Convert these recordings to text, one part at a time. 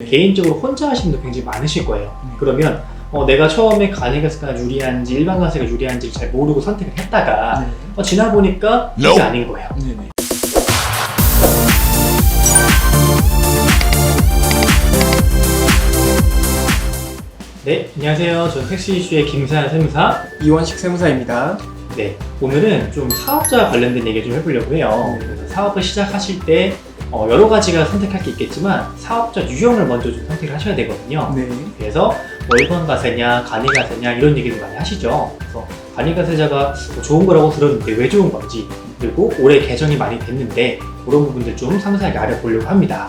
개인적으로 혼자 하시는 분도 굉장히 많으실 거예요. 그러면 내가 처음에 간이가세가 유리한지 일반 가세가 유리한지 잘 모르고 선택을 했다가 지나 보니까 이게 아닌 거예요. 네, 안녕하세요. 저는 택시 이슈의 김사현 세무사 이원식 세무사입니다. 네, 오늘은 좀 사업자 관련된 얘기를 좀 해보려고 해요. 그래서 사업을 시작하실 때 여러 가지가 선택할 게 있겠지만 사업자 유형을 먼저 좀 선택을 하셔야 되거든요. 그래서 일반 가세냐, 간이 가세냐 이런 얘기를 많이 하시죠. 그래서 간이 가세자가 좋은 거라고 들었는데 왜 좋은 건지, 그리고 올해 개정이 많이 됐는데 그런 부분들 좀 상세하게 알아보려고 합니다.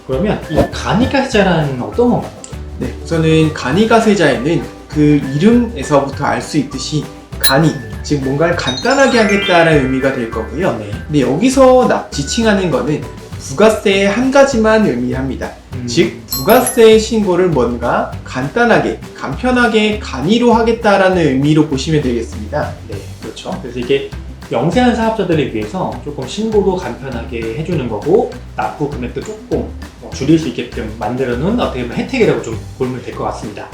그러면 이 간이 가세자라는 어떤 건가요? 네, 우선은 간이 가세자에는 그 이름에서부터 알 수 있듯이 간이, 즉 뭔가를 간단하게 하겠다라는 의미가 될 거고요. 근데 여기서 지칭하는 거는 부가세의 한 가지만 의미합니다. 즉 부가세 신고를 뭔가 간단하게, 간편하게 간이로 하겠다라는 의미로 보시면 되겠습니다. 네, 그렇죠. 그래서 이게 영세한 사업자들을 위해서 조금 신고도 간편하게 해주는 거고, 납부 금액도 조금 줄일 수 있게끔 만들어 놓은 어떻게 보면 혜택이라고 좀 보면 될 것 같습니다.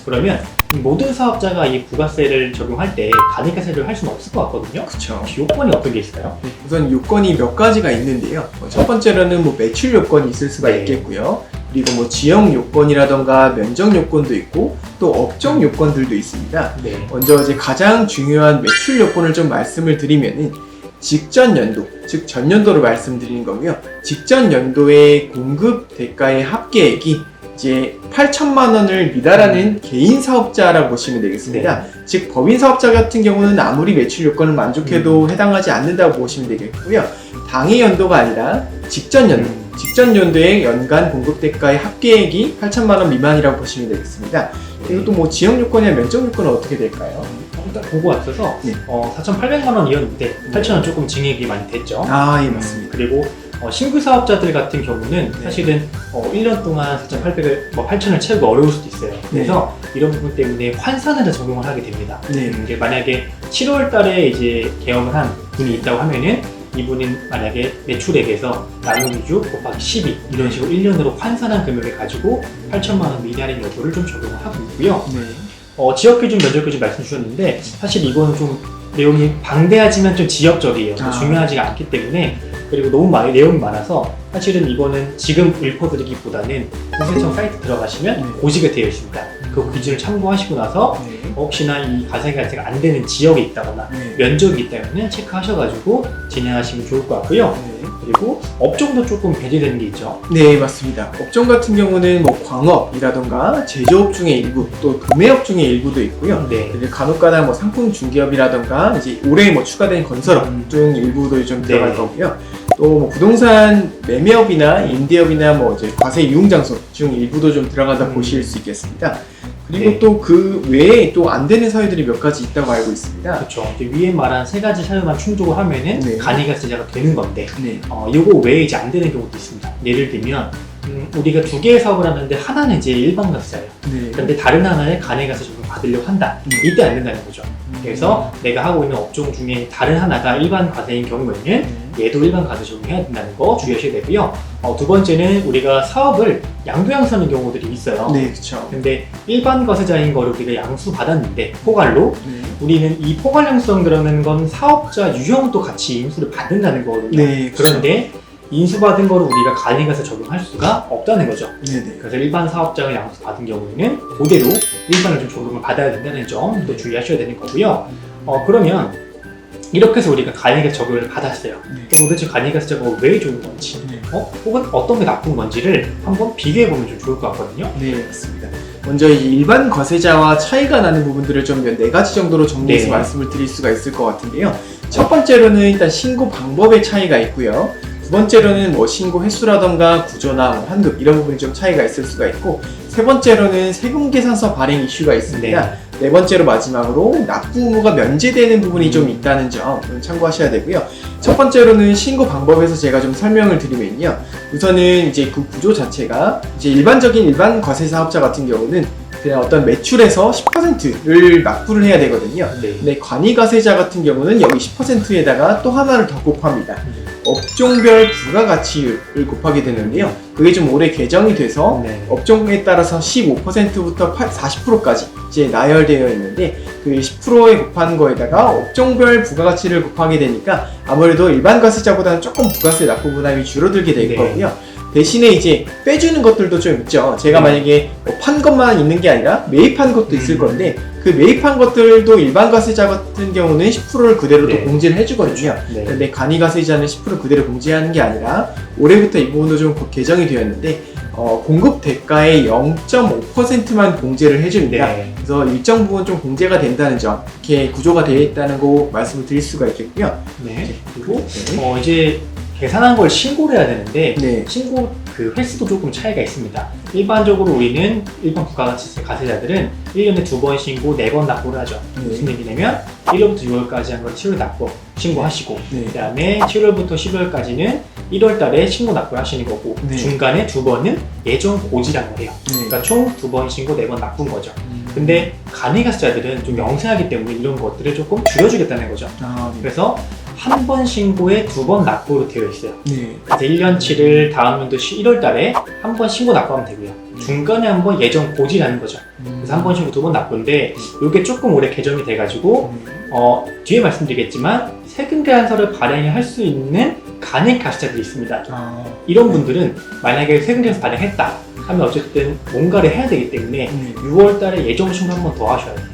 그러면 모든 사업자가 이 부가세를 적용할 때 간이가세를 할 수는 없을 것 같거든요. 그렇죠. 요건이 어떤 게 있을까요? 우선 요건이 몇 가지가 있는데요. 첫 번째로는 매출 요건이 있을 수가 있겠고요. 그리고 지역 요건이라던가 면적 요건도 있고 또 업종 요건들도 있습니다. 먼저 이제 가장 중요한 매출 요건을 좀 말씀을 드리면은 직전 연도, 즉 전년도를 말씀드리는 거고요. 직전 연도의 공급 대가의 합계액이 이제 8천만 원을 미달하는 개인 사업자라고 보시면 되겠습니다. 즉 법인 사업자 같은 경우는 아무리 매출 요건을 만족해도 해당하지 않는다고 보시면 되겠고요. 당해 연도가 아니라 직전 연도, 직전 연도의 연간 공급 대가의 합계액이 8천만 원 미만이라고 보시면 되겠습니다. 그리고 또 지역 요건이나 면적 요건은 어떻게 될까요? 일단 보고 왔어서 4,800만 원이었는데 8,000원 조금 증액이 많이 됐죠. 예, 맞습니다. 그리고 신규 사업자들 같은 경우는 사실은 1년 동안 4,800을 8,000을 채우기 어려울 수도 있어요. 그래서 이런 부분 때문에 환산해서 적용을 하게 됩니다. 이게 만약에 7월 달에 이제 개업을 한 분이 있다고 하면은 이분은 만약에 매출액에서 나누기주 곱하기 12 이런 식으로 1년으로 환산한 금액을 가지고 8천만 원 미달인 여부를 좀 적용을 하고 있고요. 지역기준, 면적기준 말씀 주셨는데 사실 이거는 좀 내용이 방대하지만 좀 지역적이에요. 중요하지가 않기 때문에, 그리고 너무 내용이 많아서 사실은 이거는 지금 읊어드리기보다는 국세청 사이트 들어가시면 고지가 되어 있습니다. 그 기준을 참고하시고 나서 혹시나 이 가세가세가 안 되는 지역이 있다거나 면적이 있다면 체크하셔가지고 진행하시면 좋을 것 같고요. 그리고 업종도 조금 배제되는 게 있죠. 네, 맞습니다. 업종 같은 경우는 광업이라던가 제조업 중의 일부, 또 도매업 중의 일부도 있고요. 간혹가다 상품 중개업이라던가 이제 올해 추가된 건설업 중 일부도 좀 들어갈 거고요. 또 부동산 매매업이나 임대업이나 이제 과세 유흥 장소 중 일부도 좀 들어간다 보실 수 있겠습니다. 그리고 또 그 외에 또 안 되는 사유들이 몇 가지 있다고 알고 있습니다. 그렇죠. 위에 말한 세 가지 사유만 충족을 하면은 간이가세자가 되는 건데, 이거 외에 이제 안 되는 경우도 있습니다. 예를 들면 우리가 두 개의 사업을 하는데 하나는 이제 일반 가세자예요. 그런데 다른 하나에 간이가세 적용 받으려고 한다. 이때 안 된다는 거죠. 그래서 내가 하고 있는 업종 중에 다른 하나가 일반 과세인 경우에는 얘도 일반 과세 적용해야 된다는 거 주의하셔야 되고요. 두 번째는 우리가 사업을 양도양수하는 경우들이 있어요. 그렇죠. 근데 일반 과세자인 거를 우리가 양수 받았는데 포괄로 우리는 이 포괄 양수라는 건 사업자 유형도 같이 인수를 받는다는 거거든요. 그런데 인수받은 거를 우리가 간이가세 적용할 수가 없다는 거죠. 그래서 일반 사업자가 양수 받은 경우에는 그대로 일반을 좀 적용을 받아야 된다는 점도 주의하셔야 되는 거고요. 그러면 이렇게 해서 우리가 간이가세 적용을 받았어요. 그럼 도대체 간이가세가 왜 좋은 건지, 혹은 어떤 게 나쁜 건지를 한번 비교해보면 좀 좋을 것 같거든요. 맞습니다. 먼저 일반 과세자와 차이가 나는 부분들을 좀 4가지 정도로 정리해서 말씀을 드릴 수가 있을 것 같은데요. 첫 번째로는 일단 신고 방법의 차이가 있고요. 두 번째로는 신고 횟수라던가 구조나 환급 이런 부분이 좀 차이가 있을 수가 있고, 세 번째로는 세금계산서 발행 이슈가 있습니다. 네 번째로 마지막으로 납부 의무가 면제되는 부분이 좀 있다는 점 참고하셔야 되고요. 첫 번째로는 신고 방법에서 제가 좀 설명을 드리면요. 우선은 이제 그 구조 자체가 이제 일반 과세 사업자 같은 경우는 그냥 어떤 매출에서 10%를 납부를 해야 되거든요. 근데 간이가세자 같은 경우는 여기 10%에다가 또 하나를 더 곱합니다. 업종별 부가가치율을 곱하게 되는데요. 그게 좀 올해 개정이 돼서 업종에 따라서 15%부터 40%까지 이제 나열되어 있는데 그 10%에 곱하는 거에다가 업종별 부가가치를 곱하게 되니까 아무래도 일반 과세자보다는 조금 부가세 납부 부담이 줄어들게 될 거고요. 대신에 이제 빼주는 것들도 좀 있죠. 제가 만약에 판 것만 있는 게 아니라 매입한 것도 있을 건데 그 매입한 것들도 일반 과세자 같은 경우는 10%를 그대로 또 공제를 해주거든요. 근데 간이과세자는 10% 그대로 공제하는 게 아니라 올해부터 이 부분도 좀 개정이 되었는데 공급 대가의 0.5%만 공제를 해줍니다. 그래서 일정 부분 좀 공제가 된다는 점, 이렇게 구조가 되어 있다는 거 말씀을 드릴 수가 있겠고요. 그리고 이제 계산한 걸 신고를 해야 되는데 신고 그 횟수도 조금 차이가 있습니다. 일반적으로 우리는 일반 부가가세자들은 1년에 2번 신고 4번 납부를 하죠. 무슨 얘기냐면 1월부터 6월까지 한 건 7월 납부 신고하시고 그 다음에 7월부터 12월까지는 1월 달에 신고 납부를 하시는 거고 중간에 2번은 예정 고지란 거예요. 그러니까 총 2번 신고 4번 납부인 거죠. 근데 간이과세자들은 좀 영세하기 때문에 이런 것들을 조금 줄여주겠다는 거죠. 그래서 한 번 신고에 2번 납부로 되어 있어요. 그래서 1년치를 다음 연도 1월 달에 한 번 신고 납부하면 되고요. 중간에 한 번 예정 고지라는 거죠. 그래서 한 번 신고 2번 납부인데 이게 조금 올해 개정이 돼가지고 뒤에 말씀드리겠지만 세금 계산서를 발행할 수 있는 간이과세자들이 있습니다. 이런 분들은 만약에 세금 계산서 발행했다 하면 어쨌든 뭔가를 해야 되기 때문에 6월 달에 예정 신고 한 번 더 하셔야 돼요.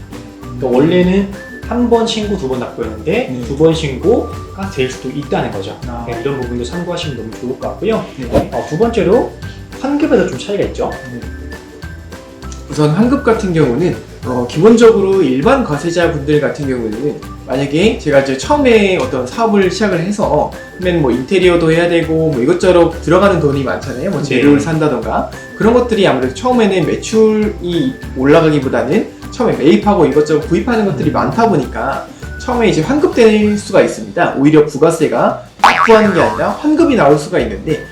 그러니까 원래는 한 번 신고 2번 납부였는데 2번 신고가 될 수도 있다는 거죠. 이런 부분도 참고하시면 너무 좋을 것 같고요. 두 번째로 환급에도 좀 차이가 있죠. 우선 환급 같은 경우는 기본적으로 일반 과세자분들 같은 경우는 만약에 제가 이제 처음에 어떤 사업을 시작을 해서 그러면 뭐 인테리어도 해야 되고 뭐 이것저것 들어가는 돈이 많잖아요. 뭐 재료를 산다던가 그런 것들이 아무래도 처음에는 매출이 올라가기보다는 처음에 매입하고 이것저것 구입하는 것들이 많다 보니까 처음에 이제 환급될 수가 있습니다. 오히려 부가세가 납부하는 게 아니라 환급이 나올 수가 있는데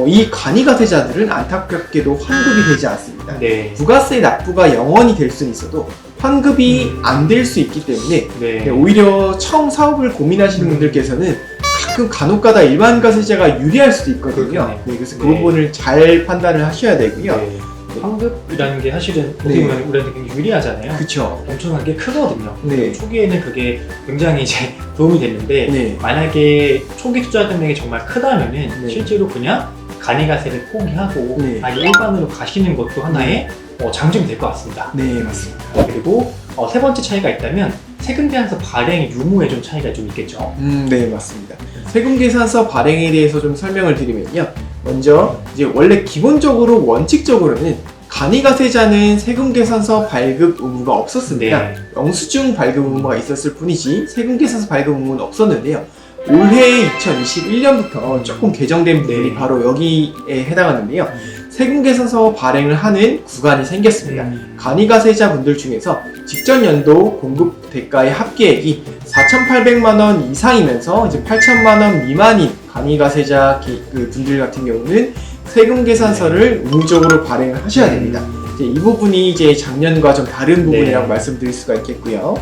이 간이과세자들은 안타깝게도 환급이 되지 않습니다. 부가세 납부가 영원히 될 수는 있어도 환급이 안 될 수 있기 때문에 오히려 처음 사업을 고민하시는 분들께서는 가끔 간혹가다 일반 과세자가 유리할 수도 있거든요. 그래서 그 부분을 잘 판단을 하셔야 되고요. 환급이라는 게 사실은 어떻게 보면 우리한테 굉장히 유리하잖아요. 그쵸. 엄청나게 크거든요. 초기에는 그게 굉장히 이제 도움이 됐는데 만약에 초기 투자 금액이 정말 크다면은 실제로 그냥 간이과세를 포기하고 아예 일반으로 가시는 것도 하나의 장점이 될 것 같습니다. 맞습니다. 그리고 세 번째 차이가 있다면 세금계산서 발행 유무에 좀 차이가 좀 있겠죠. 네, 맞습니다. 세금계산서 발행에 대해서 좀 설명을 드리면요. 먼저 이제 원래 기본적으로 원칙적으로는 간이과세자는 세금계산서 발급 의무가 없었습니다. 영수증 발급 의무가 있었을 뿐이지 세금계산서 발급 의무는 없었는데요. 올해 2021년부터 조금 개정된 부분이 바로 여기에 해당하는데요. 세금계산서 발행을 하는 구간이 생겼습니다. 간이과세자 분들 중에서 직전 연도 공급 대가의 합계액이 4,800만 원 이상이면서 이제 8,000만 원 미만인 간이과세자 분들 같은 경우는 세금계산서를 의무적으로 발행을 하셔야 됩니다. 이제 이 부분이 이제 작년과 좀 다른 부분이라고 말씀드릴 수가 있겠고요.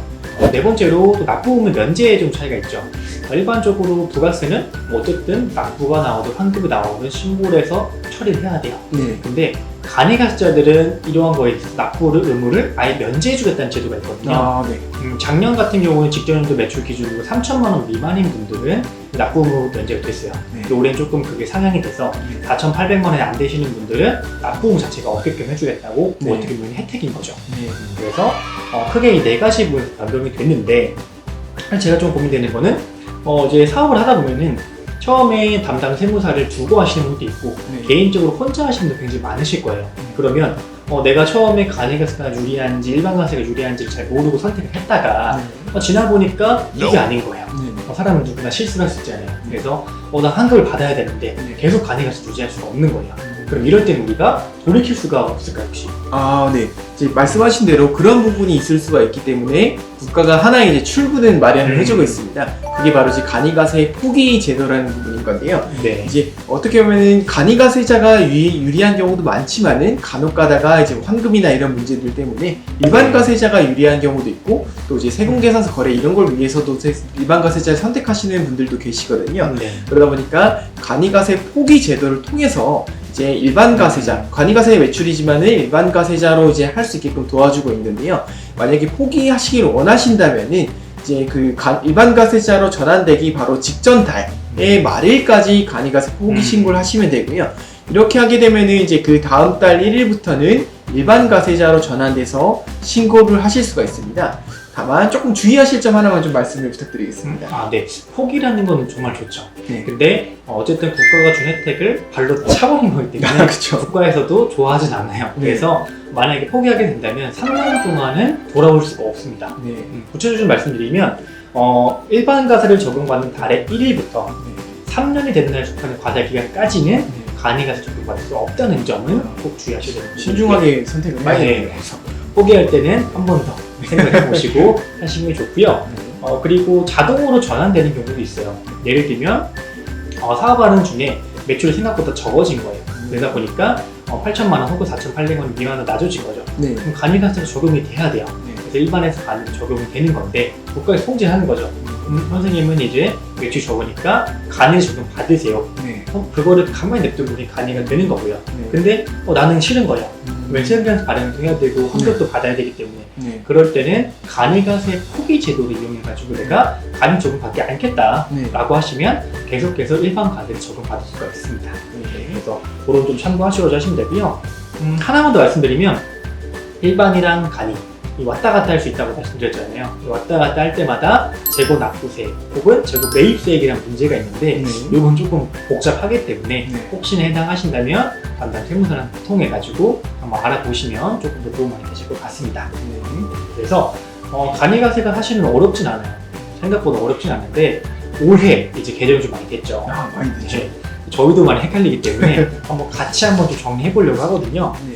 네 번째로 또 납부 의무 면제에 좀 차이가 있죠. 일반적으로 부가세는 어쨌든 납부가 나오든 환급이 나오든 신고를 해서 처리를 해야 돼요. 근데 간이과세자들은 이러한 거에 있어서 납부 의무를 아예 면제해주겠다는 제도가 있거든요. 작년 같은 경우는 직전연도 매출 기준으로 3,000만 원 미만인 분들은 납부 의무 면제가 됐어요. 올해는 조금 그게 상향이 돼서 4,800만 원이 안 되시는 분들은 납부 의무 자체가 없게끔 해주겠다고 어떻게 보면 혜택인 거죠. 그래서 크게 이 4가지 부분에서 변동이 됐는데 제가 좀 고민되는 거는 이제 사업을 하다 보면은 처음에 담당 세무사를 두고 하시는 분도 있고 개인적으로 혼자 하시는 분도 굉장히 많으실 거예요. 그러면 내가 처음에 간이과세가 유리한지 일반과세가 유리한지를 잘 모르고 선택을 했다가 지나 보니까 이게 아닌 거예요. 사람은 누구나 실수를 할 수 있잖아요. 그래서 나 환급을 받아야 되는데 계속 간이과세 유지할 수가 없는 거예요. 그럼 이럴 때는 우리가 돌이킬 수가 없을까요, 혹시? 아, 네. 이제 말씀하신 대로 그런 부분이 있을 수가 있기 때문에 국가가 하나의 이제 출구는 마련을 해주고 있습니다. 그게 바로 이제 간이가세 포기 제도라는 부분인 건데요. 네. 이제 어떻게 보면은 간이가세자가 유리한 경우도 많지만은 간혹 가다가 이제 환급이나 이런 문제들 때문에 일반 가세자가 유리한 경우도 있고 또 이제 세금계산서 거래 이런 걸 위해서도 일반 가세자를 선택하시는 분들도 계시거든요. 네. 그러다 보니까 간이가세 포기 제도를 통해서 이제 일반 가세자, 간이가세 매출이지만은 일반 가세자로 이제 할 수 있게끔 도와주고 있는데요. 만약에 포기하시기를 원하신다면은 이제 그 일반 가세자로 전환되기 바로 직전 달의 말일까지 간이가세 포기 신고를 하시면 되고요. 이렇게 하게 되면은 이제 그 다음 달 1일부터는 일반 가세자로 전환돼서 신고를 하실 수가 있습니다. 다만 조금 주의하실 점 하나만 좀 말씀을 부탁드리겠습니다. 아, 네. 포기라는 건 정말 좋죠. 네. 근데 어쨌든 국가가 준 혜택을 발로 차버린 거기 때문에 그쵸. 국가에서도 좋아하진 않아요. 네. 그래서 만약에 포기하게 된다면 3년 동안은 돌아올 수가 없습니다. 네. 구체적으로 말씀드리면 일반 가세를 적용받는 달의 1일부터 3년이 되는 날 속하는 과세 기간까지는 간이가세 적용받을 수 없다는 점은 꼭 주의하셔야 됩니다. 신중하게 선택을 해야 네. 돼요. 포기할 때는 한 번 더 생각해 보시고 하시는 게 좋고요. 그리고 자동으로 전환되는 경우도 있어요. 예를 들면 사업하는 중에 매출이 생각보다 적어진 거예요. 그러다 보니까 8천만 원 혹은 4,800원 미만으로 낮아진 거죠. 네. 그럼 간이가세도 적용이 돼야 돼요. 네. 그래서 일반에서 간이 적용이 되는 건데 국가에서 통제하는 거죠. 선생님은 이제 매출이 적으니까 간이 적용 받으세요. 네. 그거를 가만히 냅두면 간이가 되는 거고요. 네. 근데 나는 싫은 거예요. 왜 세금계산서 발행도 해야 되고 환급도 받아야 되기 때문에 네. 그럴 때는 간이가세 포기 제도를 이용해가지고 내가 간이 적용받지 않겠다 네. 라고 하시면 계속해서 일반 가세를 적용받을 수가 있습니다. 네. 그래서 그런 좀 참고하시고 하시면 되고요. 하나만 더 말씀드리면 일반이랑 간이 왔다 갔다 할 수 있다고 말씀드렸잖아요. 왔다 갔다 할 때마다 재고 납부세 혹은 재고 매입세액이라는 문제가 있는데 네. 이건 조금 복잡하기 때문에 네. 혹시나 해당하신다면 담당 세무사랑 통해가지고 한번 알아보시면 조금 더 도움 많이 되실 것 같습니다. 그래서 간이가세가 사실은 어렵진 않아요. 생각보다 어렵진 않은데 올해 이제 개정이 좀 많이 됐죠. 아, 많이 되죠. 네. 저희도 많이 헷갈리기 때문에 한번 같이 한번 좀 정리해 보려고 하거든요. 네.